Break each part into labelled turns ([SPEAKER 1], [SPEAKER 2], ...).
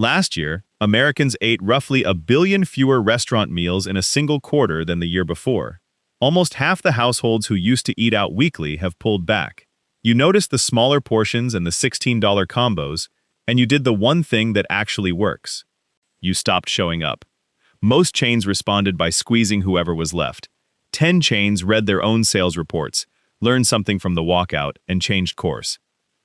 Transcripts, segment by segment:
[SPEAKER 1] Last year, Americans ate roughly a billion fewer restaurant meals in a single quarter than the year before. Almost half the households who used to eat out weekly have pulled back. You noticed the smaller portions and the $16 combos, and you did the one thing that actually works. You stopped showing up. Most chains responded by squeezing whoever was left. 10 chains read their own sales reports, learned something from the walkout, and changed course.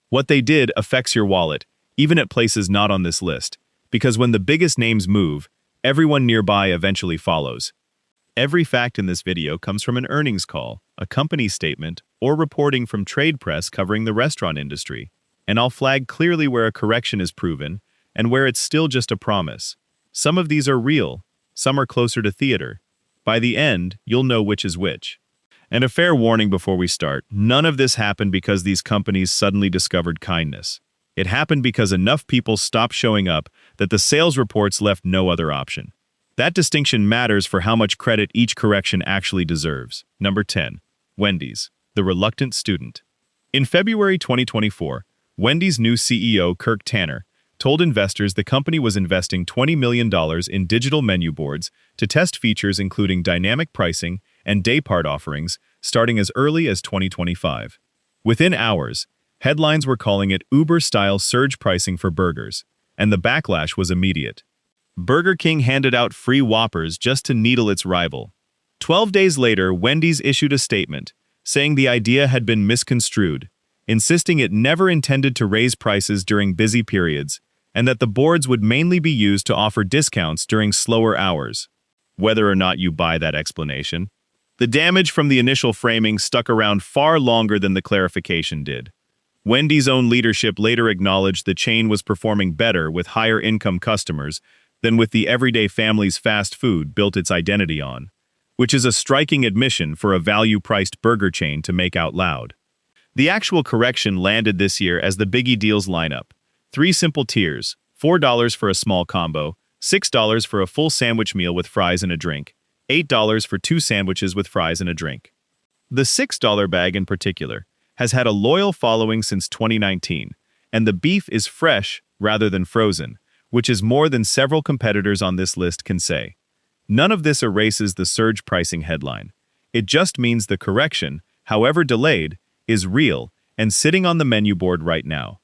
[SPEAKER 1] What they did affects your wallet, even at places not on this list, because when the biggest names move, everyone nearby eventually follows. Every fact in this video comes from an earnings call, a company statement, or reporting from trade press covering the restaurant industry, and I'll flag clearly where a correction is proven and where it's still just a promise. Some of these are real, some are closer to theater. By the end, you'll know which is which. And a fair warning before we start, none of this happened because these companies suddenly discovered kindness. It happened because enough people stopped showing up that the sales reports left no other option. That distinction matters for how much credit each correction actually deserves. Number 10. Wendy's, the reluctant student. In February 2024, Wendy's new CEO, Kirk Tanner, told investors the company was investing $20 million in digital menu boards to test features including dynamic pricing and day-part offerings starting as early as 2025. Within hours, headlines were calling it Uber-style surge pricing for burgers, and the backlash was immediate. Burger King handed out free Whoppers just to needle its rival. 12 days later, Wendy's issued a statement, saying the idea had been misconstrued, insisting it never intended to raise prices during busy periods, and that the boards would mainly be used to offer discounts during slower hours. Whether or not you buy that explanation, the damage from the initial framing stuck around far longer than the clarification did. Wendy's own leadership later acknowledged the chain was performing better with higher-income customers than with the everyday family's fast food built its identity on, which is a striking admission for a value-priced burger chain to make out loud. The actual correction landed this year as the Biggie Deals lineup. 3 simple tiers, $4 for a small combo, $6 for a full sandwich meal with fries and a drink, $8 for 2 sandwiches with fries and a drink. The $6 bag in particular has had a loyal following since 2019, and the beef is fresh rather than frozen, which is more than several competitors on this list can say. None of this erases the surge pricing headline. It just means the correction, however delayed, is real and sitting on the menu board right now.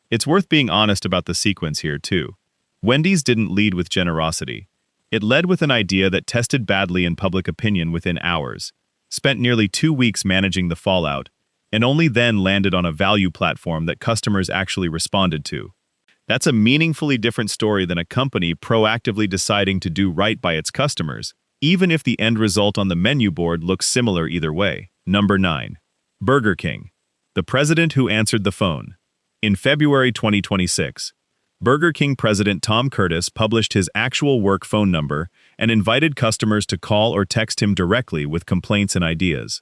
[SPEAKER 1] It's worth being honest about the sequence here, too. Wendy's didn't lead with generosity. It led with an idea that tested badly in public opinion within hours, spent nearly 2 weeks managing the fallout, and only then landed on a value platform that customers actually responded to. That's a meaningfully different story than a company proactively deciding to do right by its customers, even if the end result on the menu board looks similar either way. Number 9. Burger King, the president who answered the phone. In February 2026, Burger King President Tom Curtis published his actual work phone number and invited customers to call or text him directly with complaints and ideas.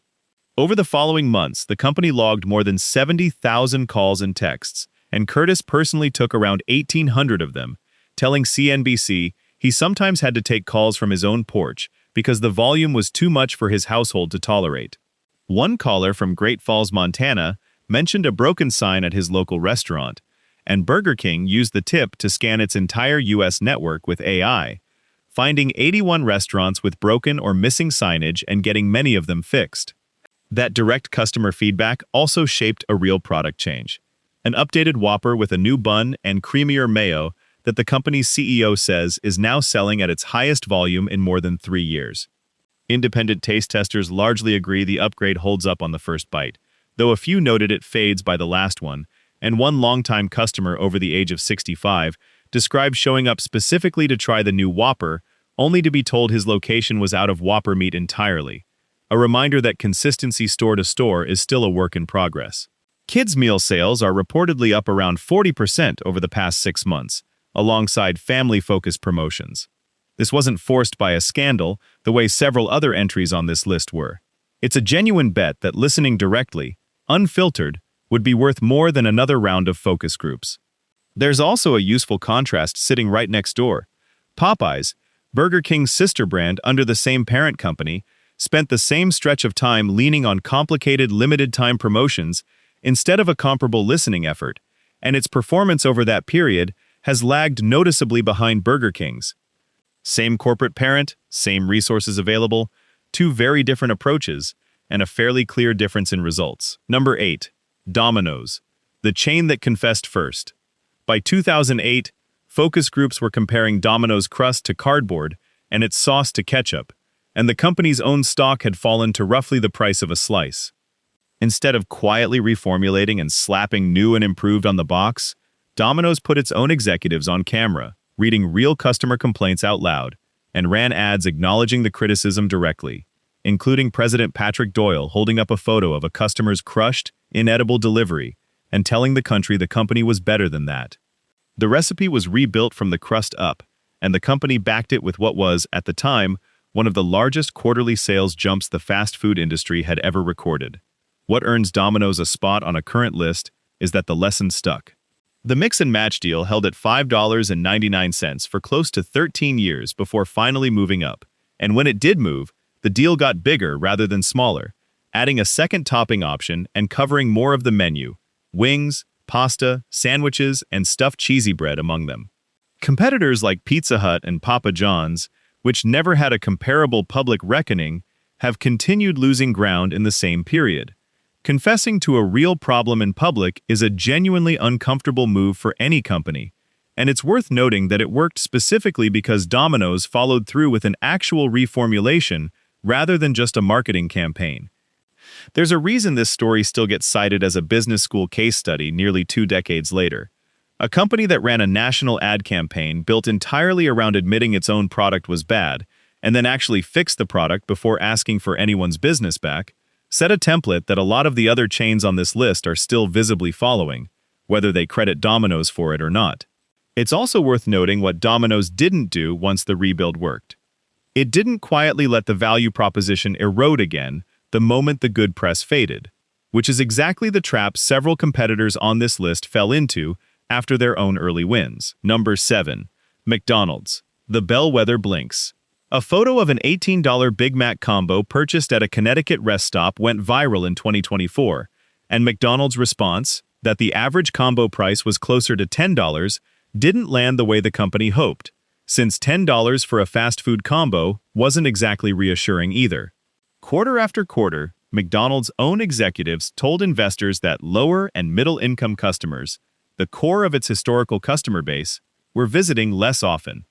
[SPEAKER 1] Over the following months, the company logged more than 70,000 calls and texts, and Curtis personally took around 1,800 of them, telling CNBC he sometimes had to take calls from his own porch because the volume was too much for his household to tolerate. One caller from Great Falls, Montana, mentioned a broken sign at his local restaurant, and Burger King used the tip to scan its entire U.S. network with AI, finding 81 restaurants with broken or missing signage and getting many of them fixed. That direct customer feedback also shaped a real product change. An updated Whopper with a new bun and creamier mayo that the company's CEO says is now selling at its highest volume in more than 3 years. Independent taste testers largely agree the upgrade holds up on the first bite, though a few noted it fades by the last one, and one longtime customer over the age of 65 described showing up specifically to try the new Whopper, only to be told his location was out of Whopper meat entirely. A reminder that consistency store to store is still a work in progress. Kids' meal sales are reportedly up around 40% over the past 6 months, alongside family-focused promotions. This wasn't forced by a scandal, the way several other entries on this list were. It's a genuine bet that listening directly, unfiltered, would be worth more than another round of focus groups. There's also a useful contrast sitting right next door. Popeyes, Burger King's sister brand under the same parent company, spent the same stretch of time leaning on complicated limited-time promotions instead of a comparable listening effort, and its performance over that period has lagged noticeably behind Burger King's. Same corporate parent, same resources available, two very different approaches, and a fairly clear difference in results. Number 8. Domino's, the chain that confessed first. By 2008, focus groups were comparing Domino's crust to cardboard and its sauce to ketchup, and the company's own stock had fallen to roughly the price of a slice. Instead of quietly reformulating and slapping new and improved on the box, Domino's put its own executives on camera, reading real customer complaints out loud, and ran ads acknowledging the criticism directly, including President Patrick Doyle holding up a photo of a customer's crushed, inedible delivery and telling the country the company was better than that. The recipe was rebuilt from the crust up, and the company backed it with what was, at the time, one of the largest quarterly sales jumps the fast food industry had ever recorded. What earns Domino's a spot on a current list is that the lesson stuck. The mix and match deal held at $5.99 for close to 13 years before finally moving up, and when it did move, the deal got bigger rather than smaller, adding a second topping option and covering more of the menu: wings, pasta, sandwiches, and stuffed cheesy bread among them. Competitors like Pizza Hut and Papa John's, which never had a comparable public reckoning, have continued losing ground in the same period. Confessing to a real problem in public is a genuinely uncomfortable move for any company, and it's worth noting that it worked specifically because Domino's followed through with an actual reformulation rather than just a marketing campaign. There's a reason this story still gets cited as a business school case study nearly 2 decades later. A company that ran a national ad campaign built entirely around admitting its own product was bad, and then actually fixed the product before asking for anyone's business back, set a template that a lot of the other chains on this list are still visibly following, whether they credit Domino's for it or not. It's also worth noting what Domino's didn't do once the rebuild worked. It didn't quietly let the value proposition erode again the moment the good press faded, which is exactly the trap several competitors on this list fell into after their own early wins. Number 7. McDonald's. The bellwether blinks. A photo of an $18 Big Mac combo purchased at a Connecticut rest stop went viral in 2024, and McDonald's response, that the average combo price was closer to $10, didn't land the way the company hoped, since $10 for a fast food combo wasn't exactly reassuring either. Quarter after quarter, McDonald's own executives told investors that lower and middle-income customers, the core of its historical customer base, were visiting less often.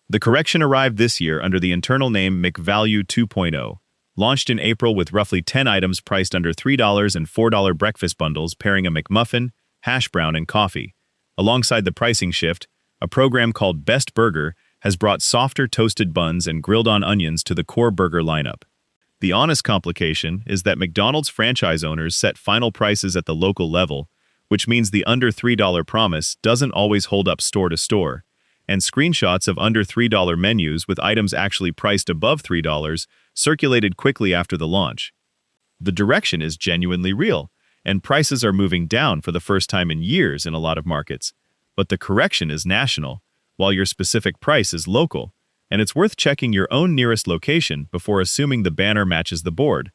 [SPEAKER 1] The correction arrived this year under the internal name McValue 2.0, launched in April with roughly 10 items priced under $3 and $4 breakfast bundles pairing a McMuffin, hash brown, and coffee. Alongside the pricing shift, a program called Best Burger has brought softer toasted buns and grilled-on onions to the core burger lineup. The honest complication is that McDonald's franchise owners set final prices at the local level, which means the under $3 promise doesn't always hold up store to store, and screenshots of under $3 menus with items actually priced above $3 circulated quickly after the launch. The direction is genuinely real, and prices are moving down for the first time in years in a lot of markets, but the correction is national, while your specific price is local, and it's worth checking your own nearest location before assuming the banner matches the board.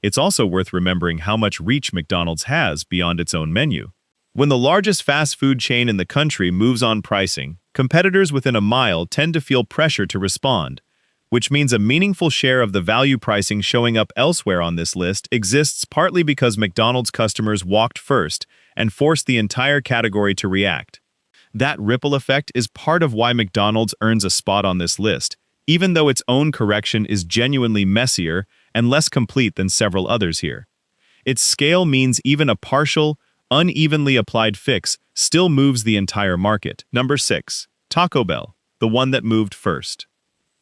[SPEAKER 1] It's also worth remembering how much reach McDonald's has beyond its own menu. When the largest fast food chain in the country moves on pricing, competitors within a mile tend to feel pressure to respond, which means a meaningful share of the value pricing showing up elsewhere on this list exists partly because McDonald's customers walked first and forced the entire category to react. That ripple effect is part of why McDonald's earns a spot on this list, even though its own correction is genuinely messier and less complete than several others here. Its scale means even a partial, unevenly applied fix still moves the entire market. Number 6. Taco Bell, the one that moved first.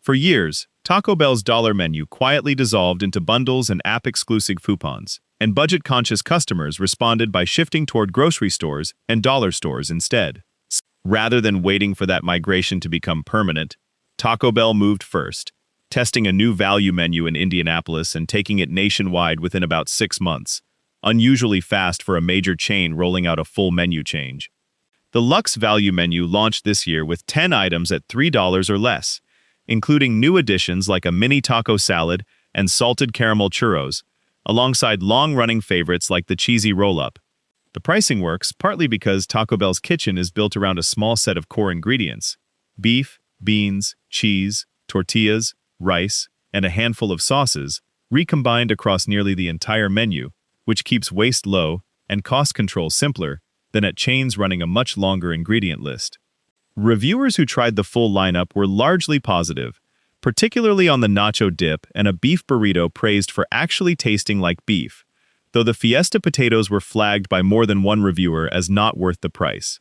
[SPEAKER 1] For years, Taco Bell's dollar menu quietly dissolved into bundles and app-exclusive coupons, and budget-conscious customers responded by shifting toward grocery stores and dollar stores instead. Rather than waiting for that migration to become permanent, Taco Bell moved first, testing a new value menu in Indianapolis and taking it nationwide within about 6 months, unusually fast for a major chain rolling out a full menu change. The Luxe Value menu launched this year with 10 items at $3 or less, including new additions like a mini taco salad and salted caramel churros, alongside long-running favorites like the cheesy roll-up. The pricing works partly because Taco Bell's kitchen is built around a small set of core ingredients: beef, beans, cheese, tortillas, rice, and a handful of sauces, recombined across nearly the entire menu, which keeps waste low and cost control simpler than at chains running a much longer ingredient list. Reviewers who tried the full lineup were largely positive, particularly on the nacho dip and a beef burrito praised for actually tasting like beef, though the Fiesta potatoes were flagged by more than one reviewer as not worth the price.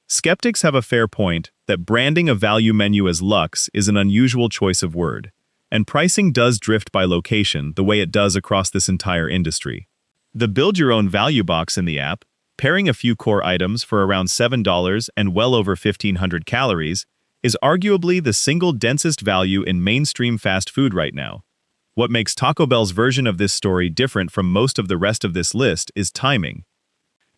[SPEAKER 1] Skeptics have a fair point that branding a value menu as luxe is an unusual choice of word, and pricing does drift by location the way it does across this entire industry. The build-your-own value box in the app, pairing a few core items for around $7 and well over 1,500 calories, is arguably the single densest value in mainstream fast food right now. What makes Taco Bell's version of this story different from most of the rest of this list is timing.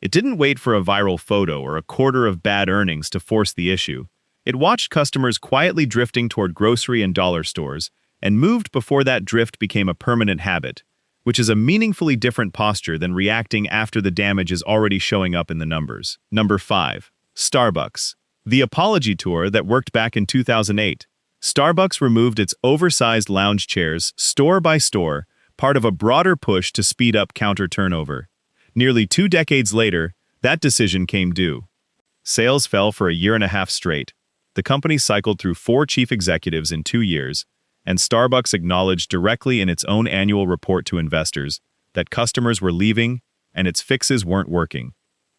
[SPEAKER 1] It didn't wait for a viral photo or a quarter of bad earnings to force the issue. It watched customers quietly drifting toward grocery and dollar stores and moved before that drift became a permanent habit, which is a meaningfully different posture than reacting after the damage is already showing up in the numbers. Number 5. Starbucks. The apology tour that worked back in 2008. Starbucks removed its oversized lounge chairs store by store, part of a broader push to speed up counter turnover. Nearly 2 decades later, that decision came due. Sales fell for a year and a half straight. The company cycled through 4 chief executives in 2 years, and Starbucks acknowledged directly in its own annual report to investors that customers were leaving and its fixes weren't working,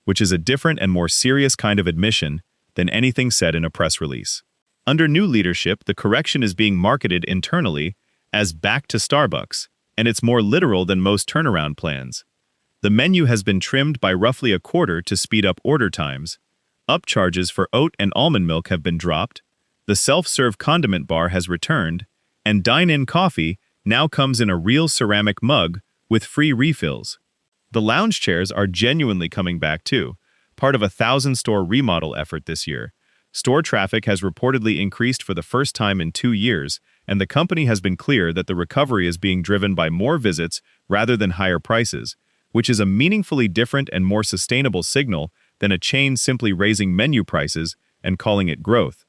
[SPEAKER 1] which is a different and more serious kind of admission than anything said in a press release. Under new leadership, the correction is being marketed internally as back to Starbucks, and it's more literal than most turnaround plans. The menu has been trimmed by roughly a quarter to speed up order times. Upcharges for oat and almond milk have been dropped. The self-serve condiment bar has returned, and dine-in coffee now comes in a real ceramic mug with free refills. The lounge chairs are genuinely coming back too, part of a 1,000-store remodel effort this year. Store traffic has reportedly increased for the first time in 2 years, and the company has been clear that the recovery is being driven by more visits rather than higher prices, which is a meaningfully different and more sustainable signal than a chain simply raising menu prices and calling it growth.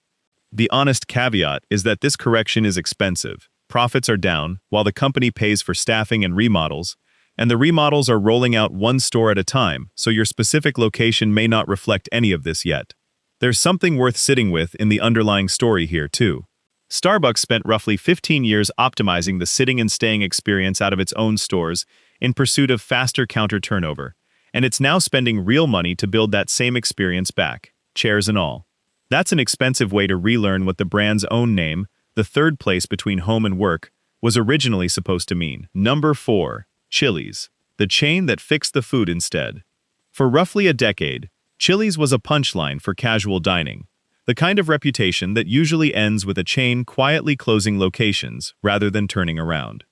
[SPEAKER 1] The honest caveat is that this correction is expensive. Profits are down, while the company pays for staffing and remodels, and the remodels are rolling out one store at a time, so your specific location may not reflect any of this yet. There's something worth sitting with in the underlying story here, too. Starbucks spent roughly 15 years optimizing the sitting and staying experience out of its own stores in pursuit of faster counter turnover, and it's now spending real money to build that same experience back, chairs and all. That's an expensive way to relearn what the brand's own name, the third place between home and work, was originally supposed to mean. Number 4. Chili's, the chain that fixed the food instead. For roughly a decade, Chili's was a punchline for casual dining, the kind of reputation that usually ends with a chain quietly closing locations rather than turning around.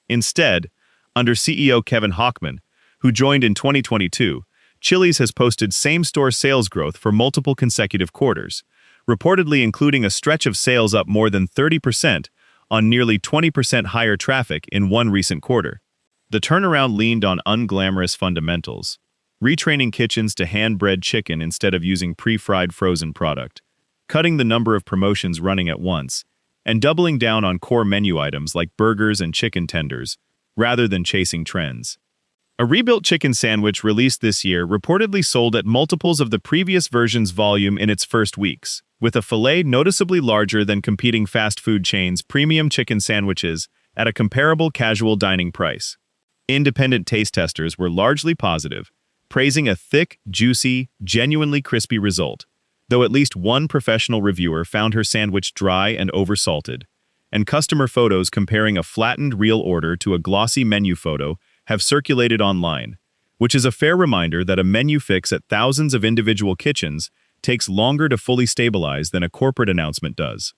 [SPEAKER 1] Instead, under CEO Kevin Hochman, who joined in 2022, Chili's has posted same-store sales growth for multiple consecutive quarters, reportedly including a stretch of sales up more than 30% on nearly 20% higher traffic in one recent quarter. The turnaround leaned on unglamorous fundamentals, retraining kitchens to hand-bread chicken instead of using pre-fried frozen product, cutting the number of promotions running at once, and doubling down on core menu items like burgers and chicken tenders, rather than chasing trends. A rebuilt chicken sandwich released this year reportedly sold at multiples of the previous version's volume in its first weeks, with a fillet noticeably larger than competing fast food chains' premium chicken sandwiches at a comparable casual dining price. Independent taste testers were largely positive, praising a thick, juicy, genuinely crispy result, though at least one professional reviewer found her sandwich dry and oversalted, and customer photos comparing a flattened real order to a glossy menu photo have circulated online, which is a fair reminder that a menu fix at thousands of individual kitchens takes longer to fully stabilize than a corporate announcement does.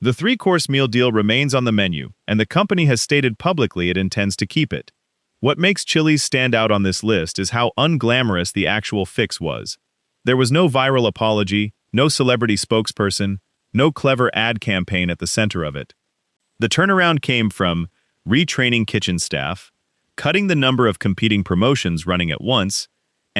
[SPEAKER 1] The 3-course meal deal remains on the menu, and the company has stated publicly it intends to keep it. What makes Chili's stand out on this list is how unglamorous the actual fix was. There was no viral apology, no celebrity spokesperson, no clever ad campaign at the center of it. The turnaround came from retraining kitchen staff, cutting the number of competing promotions running at once,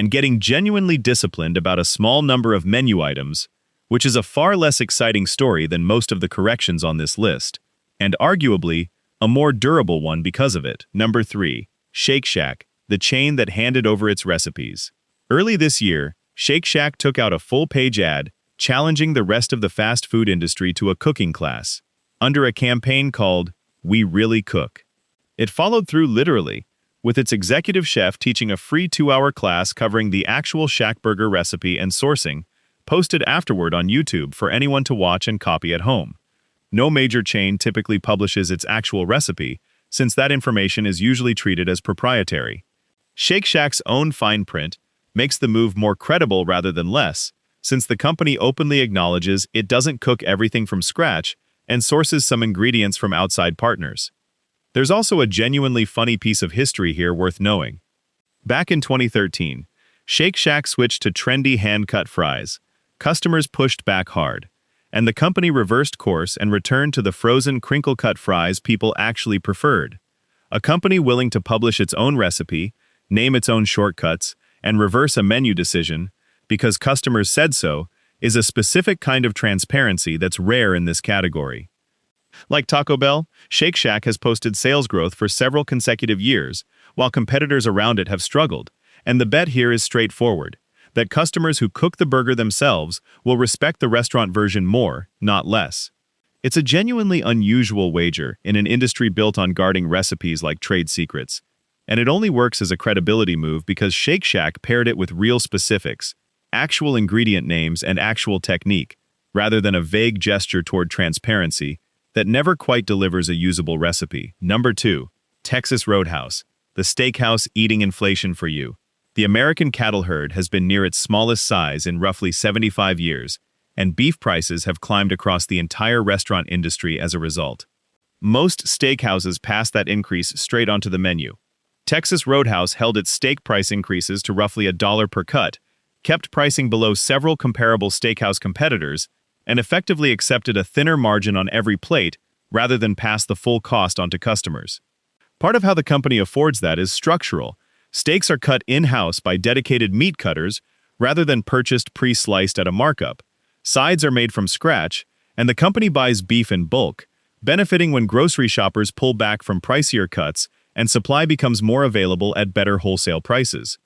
[SPEAKER 1] and getting genuinely disciplined about a small number of menu items, which is a far less exciting story than most of the corrections on this list, and arguably, a more durable one because of it. Number 3. Shake Shack, the chain that handed over its recipes. Early this year, Shake Shack took out a full-page ad challenging the rest of the fast food industry to a cooking class, under a campaign called We Really Cook. It followed through literally, with its executive chef teaching a free 2-hour class covering the actual Shack burger recipe and sourcing, posted afterward on YouTube for anyone to watch and copy at home. No major chain typically publishes its actual recipe, since that information is usually treated as proprietary. Shake Shack's own fine print makes the move more credible rather than less, since the company openly acknowledges it doesn't cook everything from scratch and sources some ingredients from outside partners. There's also a genuinely funny piece of history here worth knowing. Back in 2013, Shake Shack switched to trendy hand-cut fries. Customers pushed back hard, and the company reversed course and returned to the frozen crinkle-cut fries people actually preferred. A company willing to publish its own recipe, name its own shortcuts, and reverse a menu decision, because customers said so, is a specific kind of transparency that's rare in this category. Like Taco Bell, Shake Shack has posted sales growth for several consecutive years, while competitors around it have struggled, and the bet here is straightforward, that customers who cook the burger themselves will respect the restaurant version more, not less. It's a genuinely unusual wager in an industry built on guarding recipes like trade secrets, and it only works as a credibility move because Shake Shack paired it with real specifics, actual ingredient names and actual technique, rather than a vague gesture toward transparency that never quite delivers a usable recipe. Number 2. Texas Roadhouse, the steakhouse eating inflation for you. The American cattle herd has been near its smallest size in roughly 75 years, and beef prices have climbed across the entire restaurant industry as a result. Most steakhouses pass that increase straight onto the menu. Texas Roadhouse held its steak price increases to roughly $1 per cut, kept pricing below several comparable steakhouse competitors, and effectively accepted a thinner margin on every plate rather than pass the full cost onto customers. Part of how the company affords that is structural. Steaks are cut in-house by dedicated meat cutters rather than purchased pre-sliced at a markup. Sides are made from scratch, and the company buys beef in bulk, benefiting when grocery shoppers pull back from pricier cuts and supply becomes more available at better wholesale prices.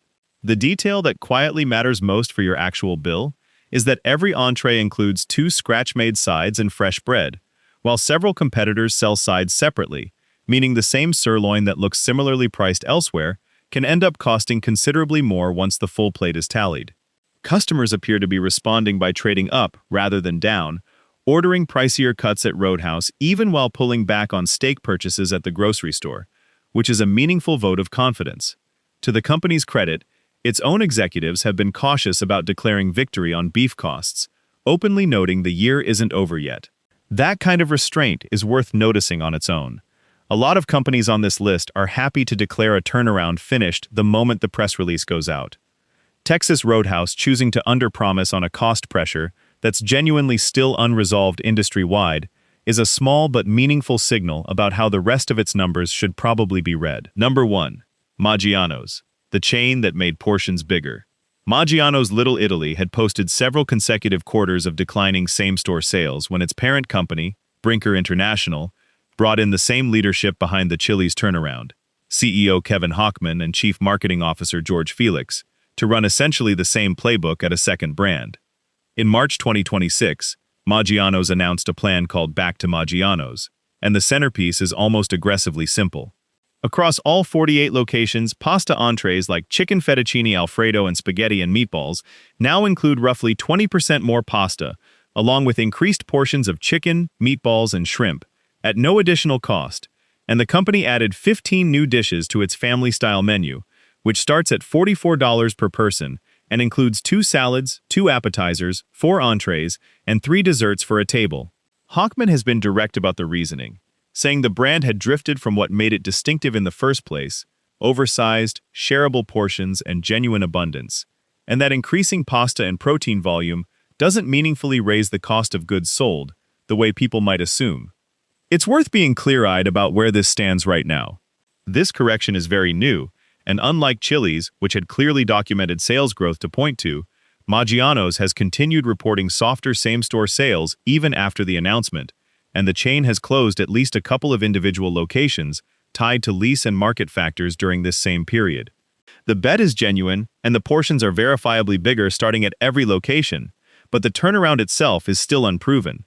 [SPEAKER 1] The detail that quietly matters most for your actual bill is that every entree includes 2 scratch-made sides and fresh bread, while several competitors sell sides separately, meaning the same sirloin that looks similarly priced elsewhere can end up costing considerably more once the full plate is tallied. Customers appear to be responding by trading up rather than down, ordering pricier cuts at Roadhouse even while pulling back on steak purchases at the grocery store, which is a meaningful vote of confidence. To the company's credit, its own executives have been cautious about declaring victory on beef costs, openly noting the year isn't over yet. That kind of restraint is worth noticing on its own. A lot of companies on this list are happy to declare a turnaround finished the moment the press release goes out. Texas Roadhouse choosing to underpromise on a cost pressure that's genuinely still unresolved industry-wide is a small but meaningful signal about how the rest of its numbers should probably be read. Number 1. Maggiano's, the chain that made portions bigger. Maggiano's Little Italy had posted several consecutive quarters of declining same-store sales when its parent company, Brinker International, brought in the same leadership behind the Chili's turnaround, CEO Kevin Hochman and Chief Marketing Officer George Felix, to run essentially the same playbook at a second brand. In March 2026, Maggiano's announced a plan called Back to Maggiano's, and the centerpiece is almost aggressively simple. Across all 48 locations, pasta entrees like chicken fettuccine alfredo and spaghetti and meatballs now include roughly 20% more pasta, along with increased portions of chicken, meatballs, and shrimp, at no additional cost, and the company added 15 new dishes to its family-style menu, which starts at $44 per person and includes 2 salads, 2 appetizers, 4 entrees, and 3 desserts for a table. Hochman has been direct about the reasoning, saying the brand had drifted from what made it distinctive in the first place, oversized, shareable portions, and genuine abundance, and that increasing pasta and protein volume doesn't meaningfully raise the cost of goods sold, the way people might assume. It's worth being clear-eyed about where this stands right now. This correction is very new, And unlike Chili's, which had clearly documented sales growth to point to, Maggiano's has continued reporting softer same-store sales even after the announcement, and the chain has closed at least a couple of individual locations tied to lease and market factors during this same period. The bet is genuine, and the portions are verifiably bigger starting at every location, but the turnaround itself is still unproven.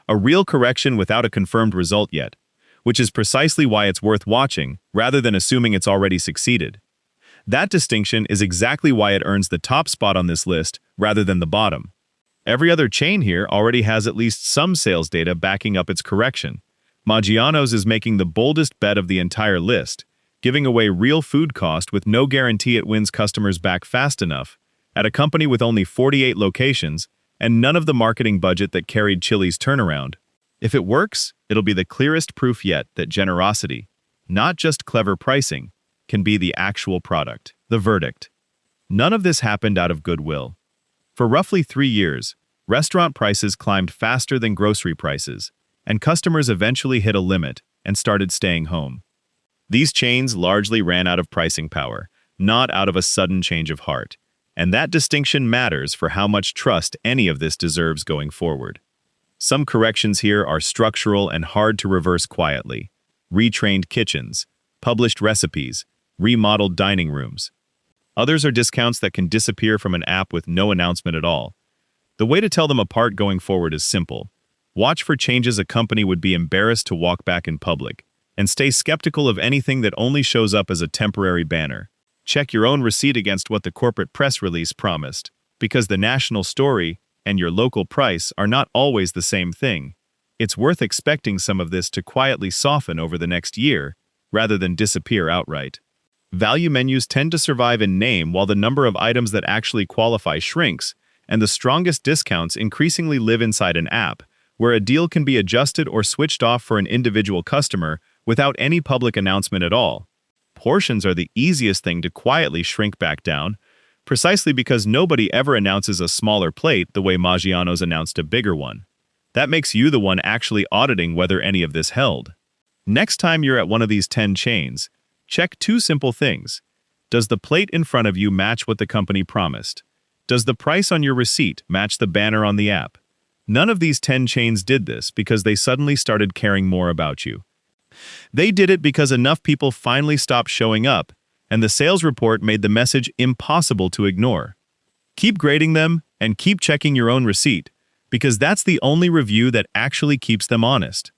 [SPEAKER 1] A real correction without a confirmed result yet, which is precisely why it's worth watching, rather than assuming it's already succeeded. That distinction is exactly why it earns the top spot on this list rather than the bottom. Every other chain here already has at least some sales data backing up its correction. Maggiano's is making the boldest bet of the entire list, giving away real food cost with no guarantee it wins customers back fast enough, at a company with only 48 locations and none of the marketing budget that carried Chili's turnaround. If it works, it'll be the clearest proof yet that generosity, not just clever pricing, can be the actual product. The verdict. None of this happened out of goodwill. For roughly 3 years, restaurant prices climbed faster than grocery prices, and customers eventually hit a limit and started staying home. These chains largely ran out of pricing power, not out of a sudden change of heart, and that distinction matters for how much trust any of this deserves going forward. Some corrections here are structural and hard to reverse quietly. Retrained kitchens, published recipes, remodeled dining rooms. Others are discounts that can disappear from an app with no announcement at all. The way to tell them apart going forward is simple. Watch for changes a company would be embarrassed to walk back in public, and stay skeptical of anything that only shows up as a temporary banner. Check your own receipt against what the corporate press release promised, because the national story and your local price are not always the same thing. It's worth expecting some of this to quietly soften over the next year, rather than disappear outright. Value menus tend to survive in name while the number of items that actually qualify shrinks, and the strongest discounts increasingly live inside an app, where a deal can be adjusted or switched off for an individual customer without any public announcement at all. Portions are the easiest thing to quietly shrink back down, precisely because nobody ever announces a smaller plate the way Maggiano's announced a bigger one. That makes you the one actually auditing whether any of this held. Next time you're at one of these 10 chains, check 2 simple things. Does the plate in front of you match what the company promised? Does the price on your receipt match the banner on the app? None of these 10 chains did this because they suddenly started caring more about you. They did it because enough people finally stopped showing up, and the sales report made the message impossible to ignore. Keep grading them and keep checking your own receipt, because that's the only review that actually keeps them honest.